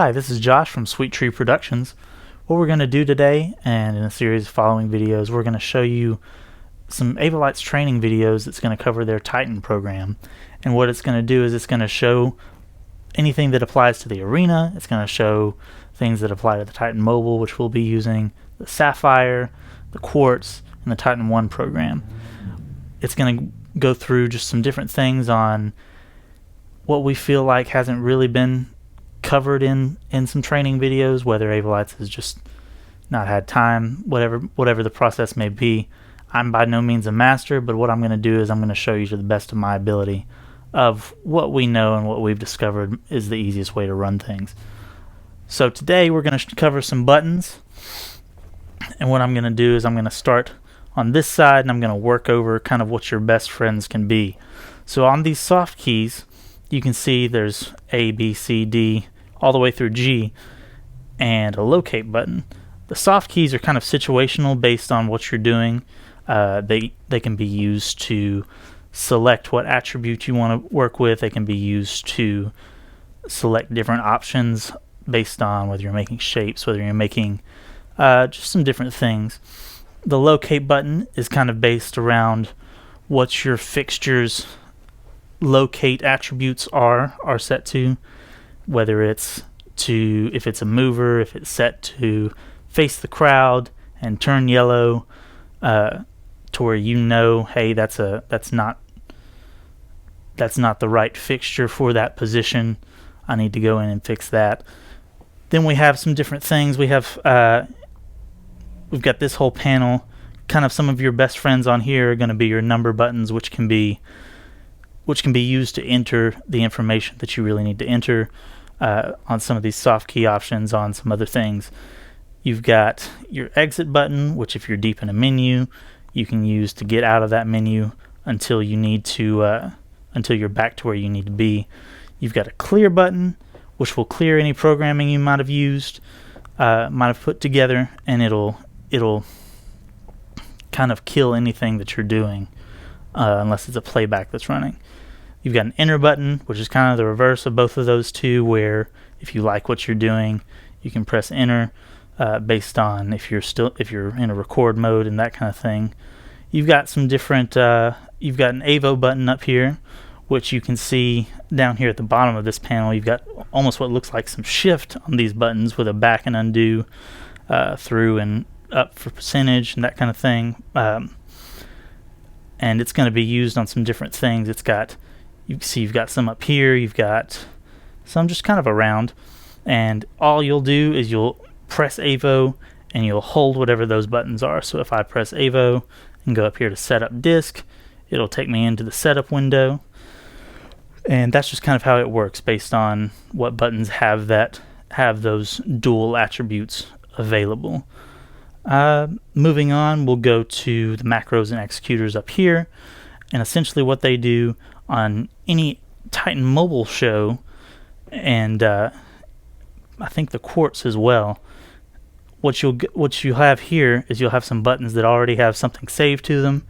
Hi, this is Josh from Sweet Tree Productions. What we're going to do today, and in a series of following videos, we're going to show you some Avolites training videos that's going to cover their Titan program. And what it's going to do is it's going to show anything that applies to the arena. It's going to show things that apply to the Titan Mobile, which we'll be using the Sapphire, the Quartz, and the Titan 1 program. It's going to go through just some different things on what we feel like hasn't really been covered in some training videos, whether Avolites has just not had time, whatever the process may be. I'm by no means a master, but what I'm going to do is I'm going to show you to the best of my ability of what we know and what we've discovered is the easiest way to run things. So today we're going to cover some buttons, and what I'm going to do is I'm going to start on this side and I'm going to work over kind of what your best friends can be. So on these soft keys, you can see there's A, B, C, D, all the way through G, and a locate button. The soft keys are kind of situational based on what you're doing. They can be used to select what attribute you want to work with. They can be used to select different options based on whether you're making shapes, whether you're making just some different things. The locate button is kind of based around what your fixtures locate attributes are set to, whether it's if it's a mover, if it's set to face the crowd and turn yellow, to where you know, hey, that's not the right fixture for that position. I need to go in and fix that. Then we have some different things. We've got this whole panel. Kind of some of your best friends on here are going to be your number buttons, which can be used to enter the information that you really need to enter on some of these soft key options. On some other things, you've got your exit button, which if you're deep in a menu, you can use to get out of that menu until you need to until you're back to where you need to be. You've got a clear button, which will clear any programming you might have used, might have put together, and it'll kind of kill anything that you're doing unless it's a playback that's running. You've got an enter button, which is kind of the reverse of both of those two, where if you like what you're doing, you can press enter based on if you're in a record mode and that kind of thing. You've got some different you've got an Avo button up here, which you can see down here at the bottom of this panel. You've got almost what looks like some shift on these buttons with a back and undo, through and up for percentage and that kind of thing. And it's going to be used on some different things. You can see you've got some up here, you've got some just kind of around, and all you'll do is you'll press Avo and you'll hold whatever those buttons are. So if I press Avo and go up here to set up disk, it'll take me into the setup window, and that's just kind of how it works based on what buttons have those dual attributes available. Moving on, we'll go to the macros and executors up here, and essentially what they do on any Titan mobile show, and I think the Quartz as well, what you'll have here is you'll have some buttons that already have something saved to them,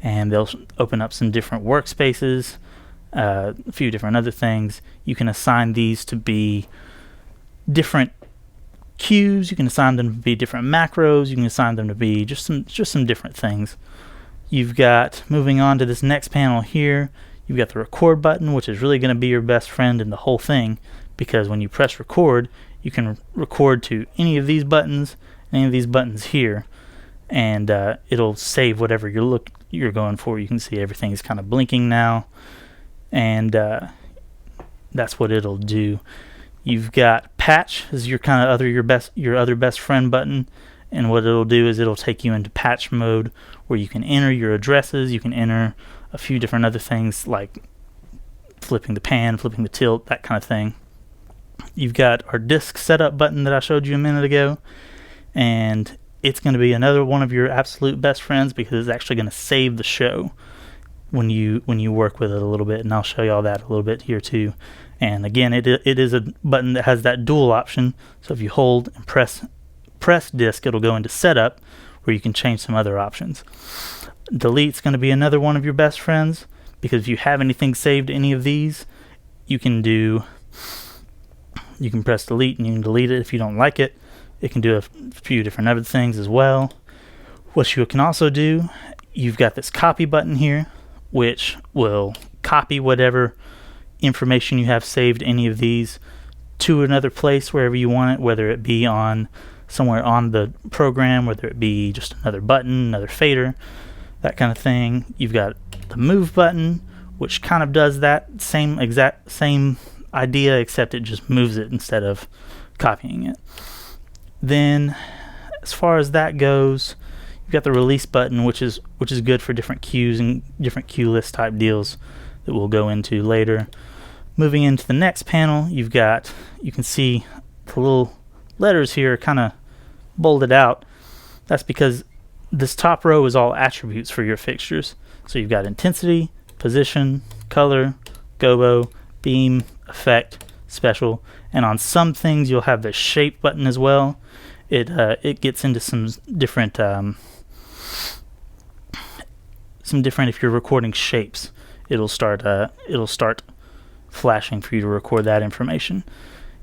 and they'll open up some different workspaces, a few different other things. You can assign these to be different queues, you can assign them to be different macros, you can assign them to be just some different things. You've got, moving on to this next panel here, you've got the record button, which is really going to be your best friend in the whole thing, because when you press record, you can record to any of these buttons, here, and it'll save whatever you're going for. You can see everything's kind of blinking now, and that's what it'll do. You've got patch as your kind of your other best friend button, and what it'll do is it'll take you into patch mode, where you can enter your addresses, you can enter a few different other things like flipping the pan, flipping the tilt, that kind of thing. You've got our disk setup button that I showed you a minute ago, and it's going to be another one of your absolute best friends because it's actually going to save the show when you work with it a little bit, and I'll show you all that a little bit here too. And again, it is a button that has that dual option, so if you hold and press disk, it'll go into setup where you can change some other options. Delete's going to be another one of your best friends, because if you have anything saved to any of these, you can do You can press delete and you can delete it if you don't like it. It can do a few different other things as well. What you can also do, you've got this copy button here, which will copy whatever information you have saved, any of these, to another place wherever you want it, whether it be on somewhere on the program, whether it be just another button, another fader, that kind of thing. You've got the move button, which kind of does that same idea, except it just moves it instead of copying it. Then as far as that goes, you've got the release button, which is good for different queues and different queue list type deals that we'll go into later. Moving into the next panel, you can see the little letters here kind of bolded out. That's because this top row is all attributes for your fixtures. So you've got intensity, position, color, gobo, beam, effect, special, and on some things you'll have the shape button as well. It gets into some different if you're recording shapes, it'll start flashing for you to record that information.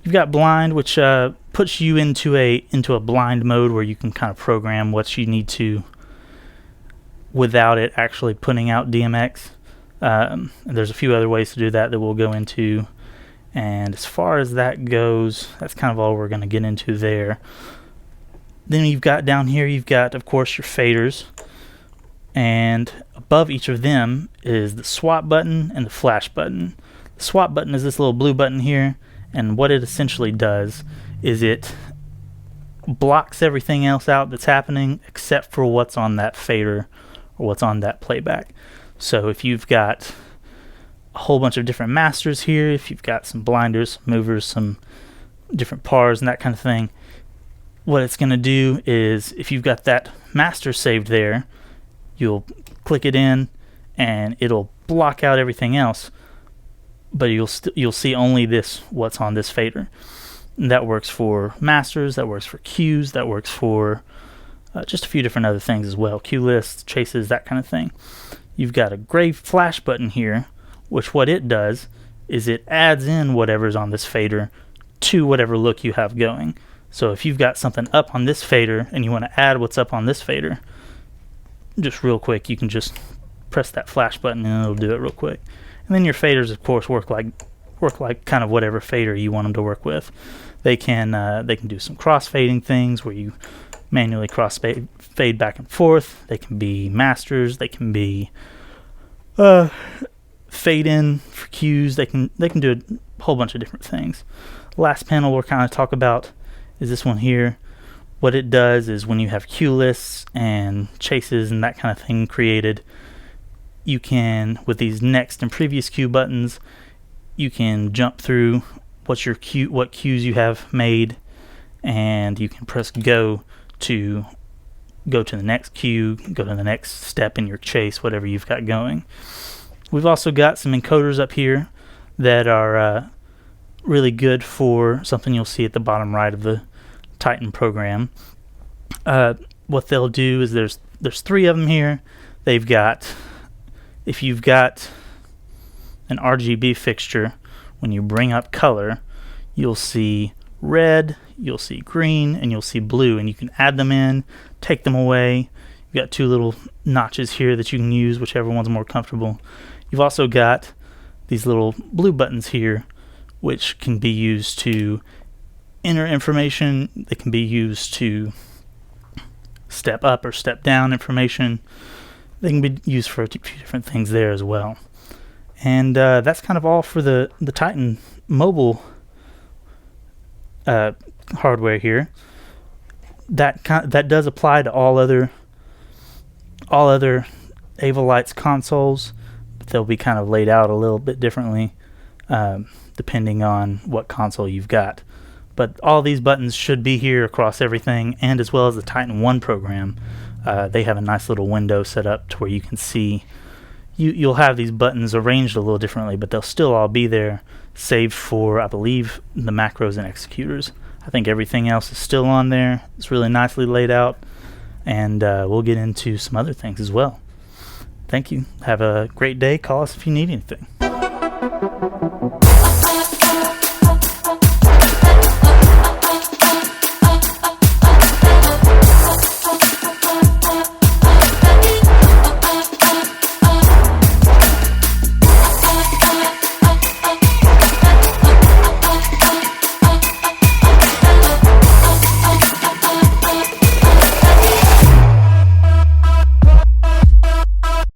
You've got blind, which puts you into a blind mode where you can kind of program what you need to without it actually putting out DMX. And there's a few other ways to do that we'll go into. And as far as that goes, that's kind of all we're going to get into there. Then you've got down here, you've got, of course, your faders. And above each of them is the swap button and the flash button. The swap button is this little blue button here, and what it essentially does is it blocks everything else out that's happening except for what's on that fader or what's on that playback. So if you've got a whole bunch of different masters here, if you've got some blinders, movers, some different pars and that kind of thing, what it's going to do is if you've got that master saved there, you'll click it in and it'll block out everything else, but you'll see only what's on this fader. And that works for masters, that works for queues, that works for just a few different other things as well, queue lists, chases, that kind of thing. You've got a gray flash button here, which what it does is it adds in whatever's on this fader to whatever look you have going. So if you've got something up on this fader and you want to add what's up on this fader, just real quick, you can just press that flash button and it'll do it real quick. And then your faders, of course, work like kind of whatever fader you want them to work with. They can do some cross-fading things where you manually cross-fade back and forth. They can be masters. They can be fade in for queues. They can do a whole bunch of different things. Last panel we'll kind of talk about is this one here. What it does is when you have queue lists and chases and that kind of thing created, you can, with these next and previous queue buttons, you can jump through what queues you have made, and you can press go to go to the next queue, go to the next step in your chase, whatever you've got going. We've also got some encoders up here that are really good for something you'll see at the bottom right of the Titan program. What they'll do is there's 3 of them here. They've got, if you've got an RGB fixture, when you bring up color, you'll see red, you'll see green, and you'll see blue, and you can add them in, take them away. You've got 2 little notches here that you can use, whichever one's more comfortable. You've also got these little blue buttons here, which can be used to enter information. They can be used to step up or step down information. They can be used for a few different things there as well. And that's kind of all for the Titan mobile hardware here. That does apply to all other Avolites consoles, but they'll be kind of laid out a little bit differently depending on what console you've got. But all these buttons should be here across everything, and as well as the Titan 1 program. They have a nice little window set up to where you can see. You'll have these buttons arranged a little differently, but they'll still all be there, saved for, I believe, the macros and executors. I think everything else is still on there. It's really nicely laid out, and we'll get into some other things as well. Thank you. Have a great day. Call us if you need anything.